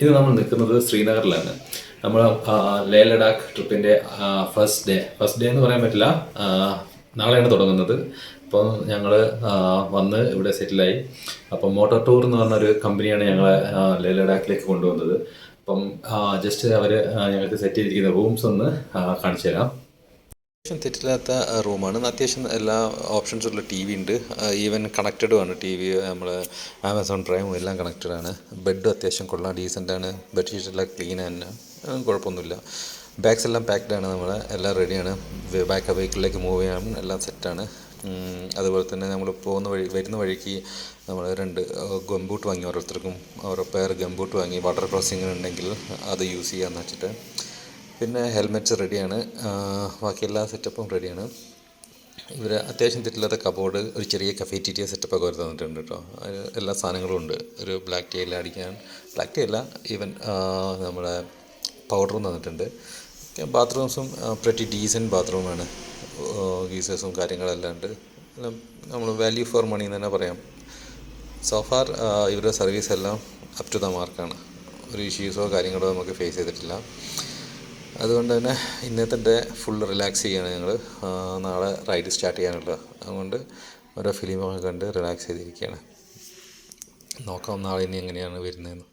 ഇത് നമ്മൾ നിൽക്കുന്നത് ശ്രീനഗറിലാണ്. നമ്മൾ ലേ ലഡാക്ക് ട്രിപ്പിൻ്റെ ഫസ്റ്റ് ഡേ എന്ന് പറയാൻ പറ്റില്ല, നാളെയാണ് തുടങ്ങുന്നത്. അപ്പോൾ ഞങ്ങൾ വന്ന് ഇവിടെ സെറ്റിലായി. അപ്പം മോട്ടോ ടൂർ എന്ന് പറഞ്ഞൊരു കമ്പനിയാണ് ഞങ്ങളെ ലേ ലഡാക്കിലേക്ക് കൊണ്ടുവന്നത്. അപ്പം ജസ്റ്റ് അവർ ഞങ്ങൾക്ക് സെറ്റ് ചെയ്തിരിക്കുന്ന റൂംസ് ഒന്ന് കാണിച്ചു തരാം. അത്യാവശ്യം തെറ്റില്ലാത്ത റൂമാണ്. അത്യാവശ്യം എല്ലാ ഓപ്ഷൻസുള്ള ടി വി ഉണ്ട്. ഈവൻ കണക്റ്റഡുമാണ് ടി വി. നമ്മൾ ആമസോൺ പ്രൈമും എല്ലാം കണക്റ്റഡാണ്. ബെഡും അത്യാവശ്യം കൊള്ളാം, ഡീസൻ്റാണ്. ബെഡ്ഷീറ്റെല്ലാം ക്ലീൻ തന്നെ, കുഴപ്പമൊന്നുമില്ല. ബാഗ്സ് എല്ലാം പാക്ഡാണ്, നമ്മൾ എല്ലാം റെഡിയാണ്. ബാക്ക് വെഹിക്കിളിലേക്ക് മൂവ് ചെയ്യാൻ എല്ലാം സെറ്റാണ്. അതുപോലെ തന്നെ നമ്മൾ വരുന്ന വഴിക്ക് നമ്മൾ 2 ഗംബൂട്ട് വാങ്ങി, ഓരോരുത്തർക്കും ഓരോ പെയർ ഗംബൂട്ട് വാങ്ങി. വാട്ടർ ക്രോസിംഗ് ഉണ്ടെങ്കിൽ അത് യൂസ് ചെയ്യാമെന്ന് വെച്ചിട്ട്. പിന്നെ ഹെൽമെറ്റ്സ് റെഡിയാണ്, ബാക്കി എല്ലാ സെറ്റപ്പും റെഡിയാണ്. ഇവർ അത്യാവശ്യം തെറ്റില്ലാത്ത കബോർഡ്, ഒരു ചെറിയ കഫേറ്റീരിയ സെറ്റപ്പൊക്കെ അവർ തന്നിട്ടുണ്ട് കേട്ടോ. എല്ലാ സാധനങ്ങളും ഉണ്ട്. ഒരു ബ്ലാക്ക് ടീ എല്ലാം അടിക്കാൻ, ബ്ലാക്ക് ടീ അല്ല, ഈവൻ നമ്മുടെ പൗഡറും തന്നിട്ടുണ്ട്. ബാത്റൂംസും പ്രെറ്റി ഡീസൻറ്റ് ബാത്റൂമാണ്. ഗീസേഴ്സും കാര്യങ്ങളെല്ലാം ഉണ്ട്. നമ്മൾ വാല്യൂ ഫോർ മണി എന്ന് തന്നെ പറയാം. സോഫാർ ഇവരുടെ സർവീസ് എല്ലാം അപ് ടു ദ മാർക്കാണ്. ഒരു ഇഷ്യൂസോ കാര്യങ്ങളോ നമുക്ക് ഫേസ് ചെയ്തിട്ടില്ല. അതുകൊണ്ട് തന്നെ ഇന്നത്തെ ഡേ ഫുൾ റിലാക്സ് ചെയ്യുകയാണ് ഞങ്ങൾ. നാളെ റൈഡ് സ്റ്റാർട്ട് ചെയ്യാനുള്ളത്. അതുകൊണ്ട് ഓരോ ഫിലിമൊക്കെ കണ്ട് റിലാക്സ് ചെയ്തിരിക്കുകയാണ്. നോക്കാം നാളെ ഇനി എങ്ങനെയാണ് വരുന്നതെന്ന്.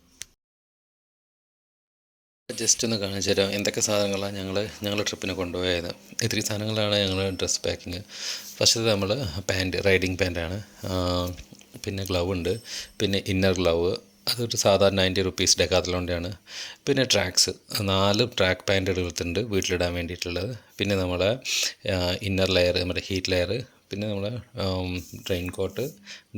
ജസ്റ്റ് ഒന്ന് കാണിച്ചു തരാം എന്തൊക്കെ സാധനങ്ങളാണ് ഞങ്ങൾ ട്രിപ്പിന് കൊണ്ടുപോയത്. ഇത്രയും സാധനങ്ങളാണ് ഞങ്ങൾ ഡ്രസ് പാക്കിങ്. ഫസ്റ്റ് നമ്മൾ പാൻറ്റ്, റൈഡിങ് പാൻറ്റാണ്. പിന്നെ ഗ്ലൗ ഉണ്ട്, പിന്നെ ഇന്നർ ഗ്ലൗ, അതൊരു സാധാരണ 90 റുപ്പീസ് ഡെക്കാത്തലോൻ്റെയാണ്. പിന്നെ ട്രാക്സ്, 4 ട്രാക്ക് പാൻറ്റ് എടുത്തിട്ടുണ്ട് വീട്ടിലിടാൻ വേണ്ടിയിട്ടുള്ളത്. പിന്നെ നമ്മളെ ഇന്നർ ലെയർ, നമ്മുടെ ഹീറ്റ് ലെയർ, പിന്നെ നമ്മളെ റെയിൻ കോട്ട്,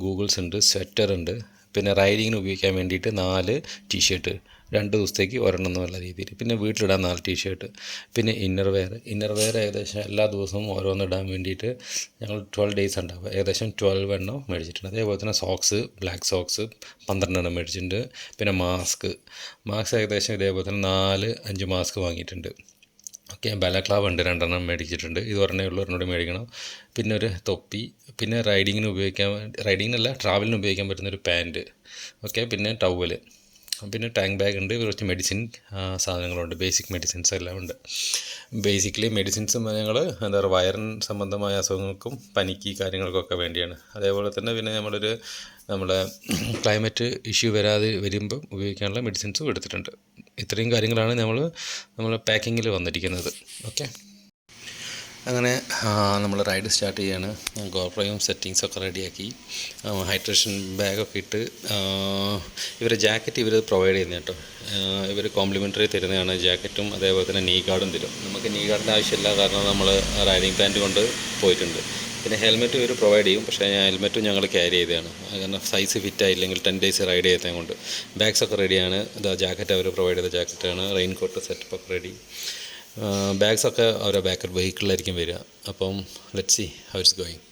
ഗൂഗിൾസ് ഉണ്ട്, സ്വെറ്റർ ഉണ്ട്. പിന്നെ റൈഡിങ്ങിന് ഉപയോഗിക്കാൻ വേണ്ടിയിട്ട് 4 ടീഷർട്ട്, 2 ദിവസത്തേക്ക് ഒരെണ്ണമെന്നുള്ള രീതിയിൽ. പിന്നെ വീട്ടിലിടാൻ 4 ടീഷർട്ട്. പിന്നെ ഇന്നർ വെയർ ഏകദേശം എല്ലാ ദിവസവും ഓരോന്നിടാൻ വേണ്ടിയിട്ട് ഞങ്ങൾ 12 ഡേയ്സ് ഉണ്ടാവും. ഏകദേശം 12 എണ്ണം മേടിച്ചിട്ടുണ്ട്. അതേപോലെ തന്നെ സോക്സ്, ബ്ലാക്ക് സോക്സ് 12 എണ്ണം മേടിച്ചിട്ടുണ്ട്. പിന്നെ മാസ്ക് ഏകദേശം ഇതേപോലെ തന്നെ 4-5 മാസ്ക് വാങ്ങിയിട്ടുണ്ട്. ഓക്കെ, ബാലക്ലാവ് ഉണ്ട്, 2 എണ്ണം മേടിച്ചിട്ടുണ്ട്. ഇത് ഒരെണ്ണേ ഉള്ളൂ, ഒരെണ്ണോട് മേടിക്കണം. പിന്നെ ഒരു തൊപ്പി, പിന്നെ റൈഡിങ്ങിനല്ല ട്രാവലിന് ഉപയോഗിക്കാൻ പറ്റുന്നൊരു പാൻറ്റ്. ഓക്കെ, പിന്നെ ടവല്, പിന്നെ ടാങ്ക് ബാഗ് ഉണ്ട്. കുറച്ച് മെഡിസിൻ സാധനങ്ങളുണ്ട്, ബേസിക് മെഡിസിൻസ് എല്ലാം ഉണ്ട്. ബേസിക്കലി മെഡിസിൻസ് ഞങ്ങൾ വയറിന് സംബന്ധമായ അസുഖങ്ങൾക്കും പനിക്ക് കാര്യങ്ങൾക്കൊക്കെ വേണ്ടിയാണ്. അതേപോലെ തന്നെ പിന്നെ നമ്മളെ ക്ലൈമറ്റ് ഇഷ്യൂ വരുമ്പം ഉപയോഗിക്കാനുള്ള മെഡിസിൻസും എടുത്തിട്ടുണ്ട്. ഇത്രയും കാര്യങ്ങളാണ് നമ്മൾ പാക്കിങ്ങിൽ വന്നിരിക്കുന്നത്. ഓക്കെ, അങ്ങനെ നമ്മൾ റൈഡ് സ്റ്റാർട്ട് ചെയ്യാണ്. ഗോപ്രോയും സെറ്റിങ്സൊക്കെ റെഡിയാക്കി, ഹൈഡ്രേഷൻ ബാഗൊക്കെ ഇട്ട്. ഇവരെ ജാക്കറ്റ് ഇവർ പ്രൊവൈഡ് ചെയ്യുന്നത് കേട്ടോ. ഇവർ കോംപ്ലിമെൻ്ററി തരുന്നതാണ് ജാക്കറ്റും. അതേപോലെ തന്നെ നീ ഗാർഡും തരും. നമുക്ക് നീ ഗാർഡിൻ്റെ ആവശ്യമില്ല, കാരണം നമ്മൾ റൈഡിങ് പാൻറ്റ് കൊണ്ട് പോയിട്ടുണ്ട്. പിന്നെ ഹെൽമെറ്റ് ഇവർ പ്രൊവൈഡ് ചെയ്യും, പക്ഷേ ഹെൽമെറ്റും ഞങ്ങൾ ക്യാരി ചെയ്തതാണ്. കാരണം സൈസ് ഫിറ്റ് ആയില്ലെങ്കിൽ 10 ഡേയ്സ് റൈഡ് ചെയ്തത് കൊണ്ട്. ബാഗ്സൊക്കെ റെഡിയാണ്. ജാക്കറ്റ് അവർ പ്രൊവൈഡ് ചെയ്ത ജാക്കറ്റാണ്. റെയിൻ കോട്ട് സെറ്റപ്പൊക്കെ റെഡി. ബാഗ്സൊക്കെ അവരുടെ ബാക്ക് വെഹിക്കിളിലായിരിക്കും വരിക. അപ്പം let's see how it's going.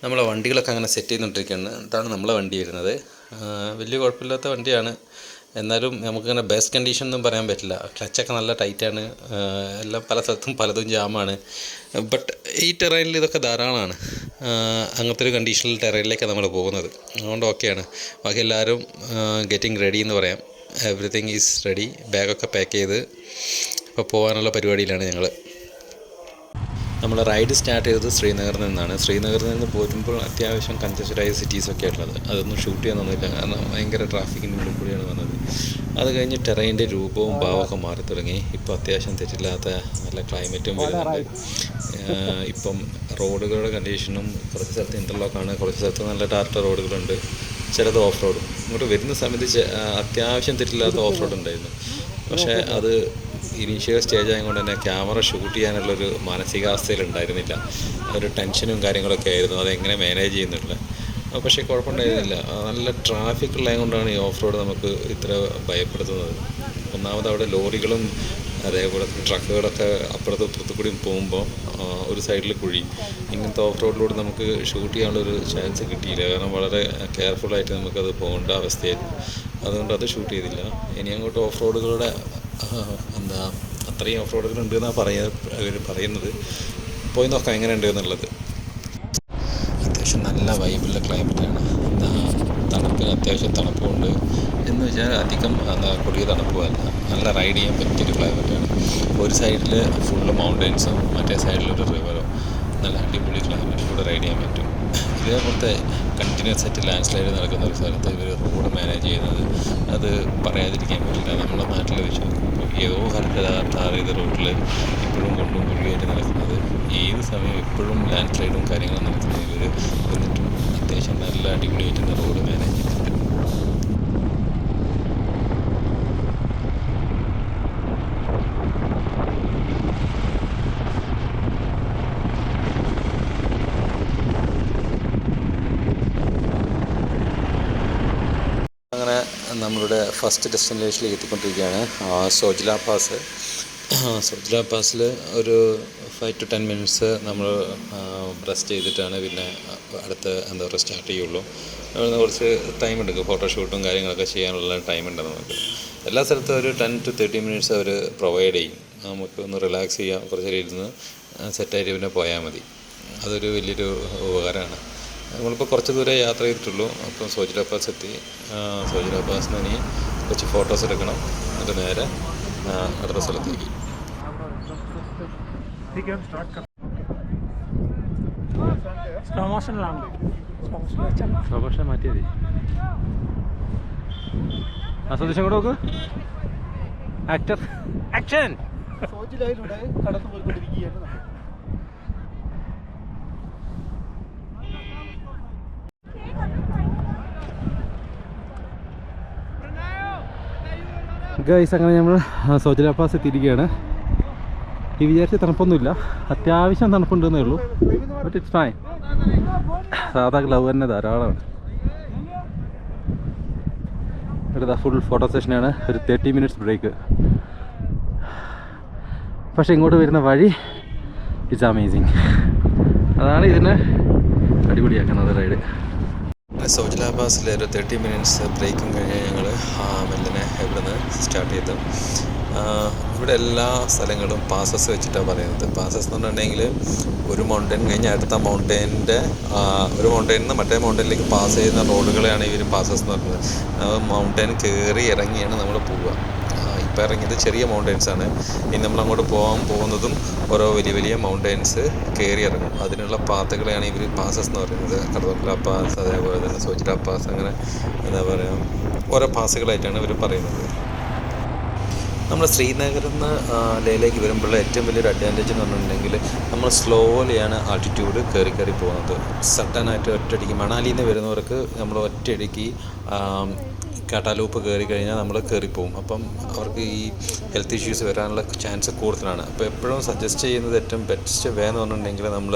നമ്മളെ വണ്ടികളൊക്കെ അങ്ങനെ സെറ്റ് ചെയ്തുകൊണ്ടിരിക്കുകയാണ്. ഇതാണ് നമ്മളെ വണ്ടി വരുന്നത്. വലിയ കുഴപ്പമില്ലാത്ത വണ്ടിയാണ്. എന്നാലും നമുക്കങ്ങനെ ബെസ്റ്റ് കണ്ടീഷൻ ഒന്നും പറയാൻ പറ്റില്ല. ക്ലച്ചൊക്കെ നല്ല ടൈറ്റാണ്. എല്ലാം പല സ്ഥലത്തും പലതും ജാമാണ്. ബട്ട് ഈ ടെറൈനിൽ ഇതൊക്കെ ധാരാളമാണ്. അങ്ങനത്തെ ഒരു കണ്ടീഷനിൽ ടെറൈനിലേക്കാണ് നമ്മൾ പോകുന്നത്. അതുകൊണ്ട് ഓക്കെയാണ്. ബാക്കി എല്ലാവരും ഗെറ്റിംഗ് റെഡി എന്ന് പറയാം. Everything is ready. ബാഗൊക്കെ പാക്ക് ചെയ്ത് ഇപ്പോൾ പോകാനുള്ള പരിപാടിയിലാണ് ഞങ്ങൾ. നമ്മൾ റൈഡ് സ്റ്റാർട്ട് ചെയ്തത് ശ്രീനഗറിൽ നിന്നാണ്. ശ്രീനഗറിൽ നിന്ന് പോരുമ്പോൾ അത്യാവശ്യം കൺജസ്റ്റഡായ സിറ്റീസൊക്കെ ആയിട്ടുള്ളത്. അതൊന്നും ഷൂട്ട് ചെയ്യാനൊന്നുമില്ല, കാരണം ഭയങ്കര ട്രാഫിക്കിൻ്റെ ഉള്ളിൽ കൂടിയാണ് വന്നത്. അത് കഴിഞ്ഞ് ടെറൈൻ്റെ രൂപവും ഭാവമൊക്കെ മാറി തുടങ്ങി. ഇപ്പോൾ അത്യാവശ്യം തെറ്റില്ലാത്ത നല്ല ക്ലൈമറ്റും വരുന്നുണ്ട്. ഇപ്പം റോഡുകളുടെ കണ്ടീഷനും കുറച്ച് സ്ഥലത്ത് ഇൻ്റർലോക്കാണ്, കുറച്ച് സ്ഥലത്ത് നല്ല ടാർട്ട റോഡുകളുണ്ട്, ചിലത് ഓഫ് റോഡും. ഇങ്ങോട്ട് വരുന്ന സമയത്ത് അത്യാവശ്യം തെറ്റില്ലാത്ത ഓഫ് റോഡ് ഉണ്ടായിരുന്നു. പക്ഷേ അത് ഇനീഷ്യൽ സ്റ്റേജ് ആയതുകൊണ്ട് തന്നെ ക്യാമറ ഷൂട്ട് ചെയ്യാനുള്ളൊരു മാനസികാവസ്ഥയിലുണ്ടായിരുന്നില്ല. ഒരു ടെൻഷനും കാര്യങ്ങളൊക്കെ ആയിരുന്നു, അതെങ്ങനെ മാനേജ് ചെയ്യുന്നില്ല. പക്ഷേ കുഴപ്പമുണ്ടായിരുന്നില്ല. നല്ല ട്രാഫിക് ഉള്ളത് കൊണ്ടാണ് ഈ ഓഫ് റോഡ് നമുക്ക് ഇത്ര ഭയപ്പെടുത്തുന്നത്. ഒന്നാമത് അവിടെ ലോറികളും അതേപോലെ ട്രക്കുകളൊക്കെ അപ്പുറത്ത് കൂടി പോകുമ്പോൾ ഒരു സൈഡിൽ കുഴി. ഇങ്ങനത്തെ ഓഫ് റോഡിലൂടെ നമുക്ക് ഷൂട്ട് ചെയ്യാനുള്ളൊരു ചാൻസ് കിട്ടിയില്ല, കാരണം വളരെ കെയർഫുള്ളായിട്ട് നമുക്കത് പോകേണ്ട അവസ്ഥയായിരുന്നു. അതുകൊണ്ട് അത് ഷൂട്ട് ചെയ്തില്ല. ഇനി അങ്ങോട്ട് ഓഫ് റോഡുകളുടെ അത്രയും ഓഫ് റോഡുകളുണ്ട് എന്നാണ് പറയുന്നത്. പോയി നോക്കാം എങ്ങനെ ഉണ്ട് എന്നുള്ളത്. അത്യാവശ്യം നല്ല വൈബുള്ള ക്ലൈമറ്റാണ്. തണുപ്പിന് അത്യാവശ്യം തണുപ്പുമുണ്ട് എന്ന് വെച്ചാൽ അധികം കൊടിയ തണുപ്പുമല്ല. നല്ല റൈഡ് ചെയ്യാൻ പറ്റിയൊരു ക്ലൈമറ്റാണ്. ഒരു സൈഡിൽ ഫുള്ള് മൗണ്ടെയ്ൻസും മറ്റേ സൈഡിലൊരു റിവറും. നല്ല അടിപൊളി ക്ലൈമറ്റിലൂടെ റൈഡ് ചെയ്യാൻ പറ്റും. ഇതേപോലത്തെ കണ്ടിന്യൂസ് ആയിട്ട് ലാൻഡ് സ്ലൈഡ് നടക്കുന്ന ഒരു സ്ഥലത്ത് ഇവർ റോഡ് മാനേജ് ചെയ്യുന്നത് അത് പറയാതിരിക്കാൻ പറ്റില്ല. നമ്മുടെ നാട്ടിൽ വെച്ച് ഏതോ സ്ഥലത്ത് ടാർ ചെയ്ത റോഡിൽ ഇപ്പോഴും കൊണ്ടും കുഴിയായിട്ട് നടക്കുന്നത്, ഏത് സമയം എപ്പോഴും ലാൻഡ് സ്ലൈഡും കാര്യങ്ങളും നടക്കുന്നത് ഇവർ എന്നിട്ടും അത്യാവശ്യം നല്ല അടിപൊളിയായിട്ട് റോഡ് മാനേജ് ചെയ്തിട്ടുണ്ട്. അങ്ങനെ നമ്മളുടെ ഫസ്റ്റ് ഡെസ്റ്റിനേഷനിലേക്ക് എത്തിക്കൊണ്ടിരിക്കുകയാണ്, സോജില പാസ്. സോജില പാസിൽ ഒരു 5 to 10 minutes നമ്മൾ റെസ്റ്റ് ചെയ്തിട്ടാണ് പിന്നെ അടുത്ത സ്റ്റാർട്ട് ചെയ്യുള്ളൂ. കുറച്ച് ടൈം എടുക്കും, ഫോട്ടോഷൂട്ടും കാര്യങ്ങളൊക്കെ ചെയ്യാനുള്ള ടൈമുണ്ട് നമുക്ക്. എല്ലാ സ്ഥലത്തും ഒരു 10 to 30 minutes അവർ പ്രൊവൈഡ് ചെയ്യും. നമുക്ക് ഒന്ന് റിലാക്സ് ചെയ്യാം, കുറച്ച് നേരം ഇരുന്ന് സെറ്റായിട്ട് പിന്നെ പോയാൽ മതി. അതൊരു വലിയൊരു ഉപകാരമാണ്. നമ്മളിപ്പോൾ കുറച്ച് ദൂരം യാത്ര ചെയ്തിട്ടുള്ളൂ. അപ്പോൾ സോജില പാസ് എത്തി. സോജില പാസിന് ഇനി കുറച്ച് ഫോട്ടോസ് എടുക്കണം, എന്നിട്ട് നേരെ അടുത്ത സ്ഥലത്തേക്ക്. സ്ലോ മോഷൻ മാറ്റിയത് ആസ്വദിച്ചും കൂടെ നോക്ക്. Actor action. സോജിലയിലൂടെ കടന്നു പോയിക്കൊണ്ടിരിക്കുകയാണ്. ഗൈസ്, അങ്ങനെ നമ്മൾ സോജില പാസ് എത്തിയിരിക്കുകയാണ്. ഈ വിചാരിച്ച തണുപ്പൊന്നുമില്ല, അത്യാവശ്യം തണുപ്പുണ്ടെന്നേ ഉള്ളൂ, ബട്ട് ഇറ്റ്സ് ഫൈൻ. സാധാ ഗ്ലൗ തന്നെ ധാരാളമാണ്. ഇവിടെ ഫുൾ ഫോട്ടോ സെഷനാണ്. ഒരു 30 minutes ബ്രേക്ക്. പക്ഷേ ഇങ്ങോട്ട് വരുന്ന വഴി ഇറ്റ്സ് അമേസിങ്. അതാണ് ഇതിനെ അടിപൊളിയാക്കുന്നത് റൈഡ്. സോജില പാസിൽ ഒരു 30 minutes ബ്രേക്കും കഴിഞ്ഞ് ഞങ്ങൾ മെല്ലനെ ഇവിടുന്ന് സ്റ്റാർട്ട് ചെയ്തു. ഇവിടെ എല്ലാ സ്ഥലങ്ങളും പാസസ് വെച്ചിട്ടാണ് പറയുന്നത്. പാസസ് എന്ന് പറഞ്ഞിട്ടുണ്ടെങ്കിൽ ഒരു മൗണ്ടൻ കഴിഞ്ഞ് അടുത്ത മൗണ്ടൈൻ്റെ ഒരു മൗണ്ടൈനിൽ നിന്ന് മറ്റേ മൗണ്ടനിലേക്ക് പാസ് ചെയ്യുന്ന റോഡുകളെയാണ് ഇവർ പാസസ് എന്ന് പറയുന്നത്. മൗണ്ടൻ കയറി ഇറങ്ങിയാണ് നമ്മൾ പോവുക. ഇപ്പോൾ ഇറങ്ങിയത് ചെറിയ മൗണ്ടൻസാണ്. ഇനി നമ്മളങ്ങോട്ട് പോകുന്നതും ഓരോ വലിയ വലിയ മൗണ്ടൻസ് കയറി ഇറങ്ങും. അതിനുള്ള പാത്തുകളെയാണ് ഇവർ പാസസ് എന്ന് പറയുന്നത്. കടവന്ത്ര പാസ്, അതേപോലെ തന്നെ സോജില പാസ്, അങ്ങനെ എന്താ പറയുക ഓരോ പാസുകളായിട്ടാണ് ഇവർ പറയുന്നത്. നമ്മൾ ശ്രീനഗറിൽ നിന്ന് ലേയിലേക്ക് വരുമ്പോഴുള്ള ഏറ്റവും വലിയൊരു അഡ്വാൻറ്റേജ് എന്ന് പറഞ്ഞിട്ടുണ്ടെങ്കിൽ നമ്മൾ സ്ലോലിയാണ് ആൾട്ടിറ്റ്യൂഡ് കയറി പോകുന്നത്. സഡനായിട്ട് ഒറ്റയടിക്ക് മണാലിയിൽ നിന്ന് വരുന്നവർക്ക് നമ്മൾ ഒറ്റയടിക്ക് കാട്ടാലൂപ്പ് കയറി കഴിഞ്ഞാൽ നമ്മൾ കയറിപ്പോവും. അപ്പം അവർക്ക് ഈ ഹെൽത്ത് ഇഷ്യൂസ് വരാനുള്ള ചാൻസ് കൂടുതലാണ്. അപ്പോൾ എപ്പോഴും സജസ്റ്റ് ചെയ്യുന്നത് ഏറ്റവും ബെസ്റ്റ് വേ എന്ന് പറഞ്ഞിട്ടുണ്ടെങ്കിൽ നമ്മൾ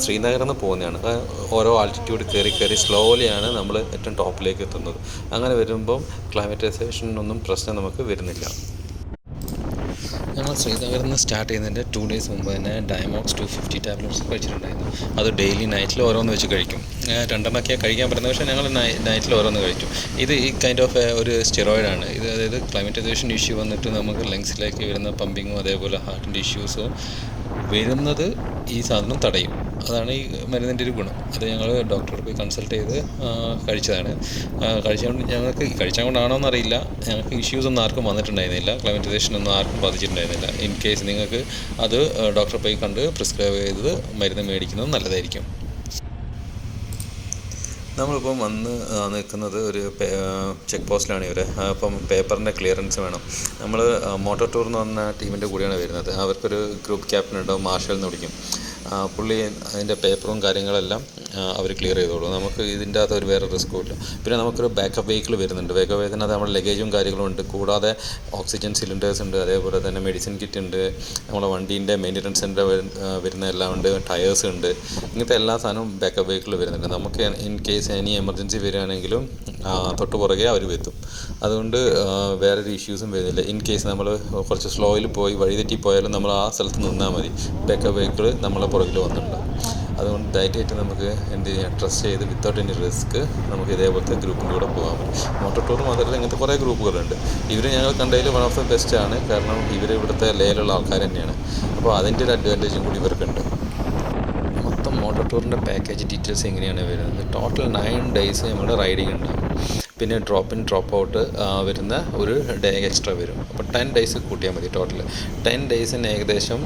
ശ്രീനഗറിൽ നിന്ന് പോകുന്നതാണ്. ഓരോ ആൾട്ടിറ്റ്യൂഡ് കയറി സ്ലോലിയാണ് നമ്മൾ ഏറ്റവും ടോപ്പിലേക്ക് എത്തുന്നത്. അങ്ങനെ വരുമ്പം ക്ലൈമറ്റൈസേഷനൊന്നും പ്രശ്നം നമുക്ക് വരുന്നില്ല. ഞങ്ങൾ ശ്രീനഗറിൽ നിന്ന് സ്റ്റാർട്ട് ചെയ്യുന്നതിൻ്റെ 2 days മുമ്പ് തന്നെ ഡയമോക്സ് 250 ടാബ്ലറ്റ്സ് കഴിച്ചിട്ടുണ്ടായിരുന്നു. അത് ഡെയിലി നൈറ്റിൽ ഓരോന്ന് വെച്ച് കഴിക്കും. 2 കഴിക്കാൻ പറ്റുന്നത്, പക്ഷേ ഞങ്ങൾ നൈറ്റിൽ ഓരോന്ന് കഴിച്ചു. ഇത് ഈ കൈൻഡ് ഓഫ് ഒരു സ്റ്റിറോയിഡാണ് ഇത്. അതായത് ക്ലൈമറ്റൈസേഷൻ ഇഷ്യൂ വന്നിട്ട് നമുക്ക് ലങ്സിലേക്ക് വരുന്ന പമ്പിങ്ങും അതേപോലെ ഹാർട്ടിൻ്റെ ഇഷ്യൂസും വരുന്നത് ഈ സാധനം തടയും. അതാണ് ഈ മരുന്നിൻ്റെ ഒരു ഗുണം. അത് ഞങ്ങൾ ഡോക്ടറെ പോയി കൺസൾട്ട് ചെയ്ത് കഴിച്ചതാണ്. ഞങ്ങൾക്ക് കഴിച്ചാൽ കൊണ്ടാണോ എന്നറിയില്ല, ഞങ്ങൾക്ക് ഇഷ്യൂസൊന്നും ആർക്കും വന്നിട്ടുണ്ടായിരുന്നില്ല. ക്ലൈമറ്റൈസേഷനൊന്നും ആർക്കും ബാധിച്ചിട്ടുണ്ടായിരുന്നില്ല. ഇൻ കേസ് നിങ്ങൾക്ക് അത് ഡോക്ടറെ പോയി കണ്ട് പ്രിസ്ക്രൈബ് ചെയ്ത് മരുന്ന് മേടിക്കുന്നത് നല്ലതായിരിക്കും. നമ്മളിപ്പം വന്ന് നിൽക്കുന്നത് ഒരു ചെക്ക് പോസ്റ്റിലാണ് ഇവർ. അപ്പം പേപ്പറിൻ്റെ ക്ലിയറൻസ് വേണം. നമ്മൾ മോട്ടോ ടൂർ എന്ന് പറഞ്ഞ ടീമിൻ്റെ കൂടെയാണ് വരുന്നത്. അവർക്കൊരു ഗ്രൂപ്പ് ക്യാപ്റ്റൻ ഉണ്ടാവും, മാർഷൽ എന്ന് വിളിക്കും. പുള്ളി അതിൻ്റെ പേപ്പറും കാര്യങ്ങളെല്ലാം അവർ ക്ലിയർ ചെയ്തോളൂ. നമുക്ക് ഇതിൻ്റെ അകത്ത് ഒരു വേറെ റിസ്ക്കും ഇല്ല. പിന്നെ നമുക്കൊരു ബാക്കപ്പ് വെഹിക്കിൾ വരുന്നുണ്ട്. ബാക്കപ്പ് വെഹിക്കിളിനകത്ത് നമ്മുടെ ലഗേജും കാര്യങ്ങളും ഉണ്ട്. കൂടാതെ ഓക്സിജൻ സിലിണ്ടേഴ്സ് ഉണ്ട്, അതേപോലെ തന്നെ മെഡിസിൻ കിറ്റ് ഉണ്ട്, നമ്മുടെ വണ്ടീൻ്റെ മെയിൻ്റനൻസിൻ്റെ വരുന്ന എല്ലാം ഉണ്ട്, ടയേഴ്സ് ഉണ്ട്. ഇങ്ങനത്തെ എല്ലാ സാധനവും ബാക്കപ്പ് വെഹിക്കിൾ വരുന്നുണ്ട്. നമുക്ക് ഇൻ കേസ് എനി എമർജൻസി വരികയാണെങ്കിലും തൊട്ട് പുറകെ അവർ എത്തും. അതുകൊണ്ട് വേറൊരു ഇഷ്യൂസും വരുന്നില്ല. ഇൻ കേസ് നമ്മൾ കുറച്ച് സ്ലോയിൽ പോയി വഴി തെറ്റി പോയാലും നമ്മൾ ആ സ്ഥലത്ത് നിന്നാൽ മതി, ബാക്കപ്പ് വെഹിക്കിൾ നമ്മളെ പുറകിൽ വന്നിട്ടുണ്ട്. അതുകൊണ്ട് ധൈര്യമായിട്ട് നമുക്ക് എന്ത് ചെയ്യാം, ട്രസ്റ്റ് ചെയ്ത് വിത്തൗട്ട് എനി റിസ്ക് നമുക്ക് ഇതേപോലത്തെ ഗ്രൂപ്പിൻ്റെ കൂടെ പോകാൻ പറ്റും. മോട്ടോ ടൂർ മാത്രമല്ല, ഇങ്ങനത്തെ കുറേ ഗ്രൂപ്പുകളുണ്ട്. ഇവർ ഞങ്ങൾ കണ്ടതിൽ വൺ ഓഫ് ദ ബെസ്റ്റാണ്. കാരണം ഇവർ ഇവിടുത്തെ ലേയിലുള്ള ആൾക്കാർ തന്നെയാണ്. അപ്പോൾ അതിൻ്റെ ഒരു അഡ്വാൻറ്റേജും കൂടി ഇവർക്കുണ്ട്. മൊത്തം യൂറോപ്പ് ടൂറിൻ്റെ പാക്കേജ് ഡീറ്റെയിൽസ് എങ്ങനെയാണ് വരുന്നത്. ടോട്ടൽ 9 days നമ്മുടെ റൈഡിങ് ഉണ്ടാകും. പിന്നെ ഡ്രോപ്പ് ഇൻ ഡ്രോപ്പ് ഔട്ട് വരുന്ന ഒരു ഡേ എക്സ്ട്രാ വരും. അപ്പോൾ 10 days കൂട്ടിയാൽ മതി. ടോട്ടൽ 10 daysന് ഏകദേശം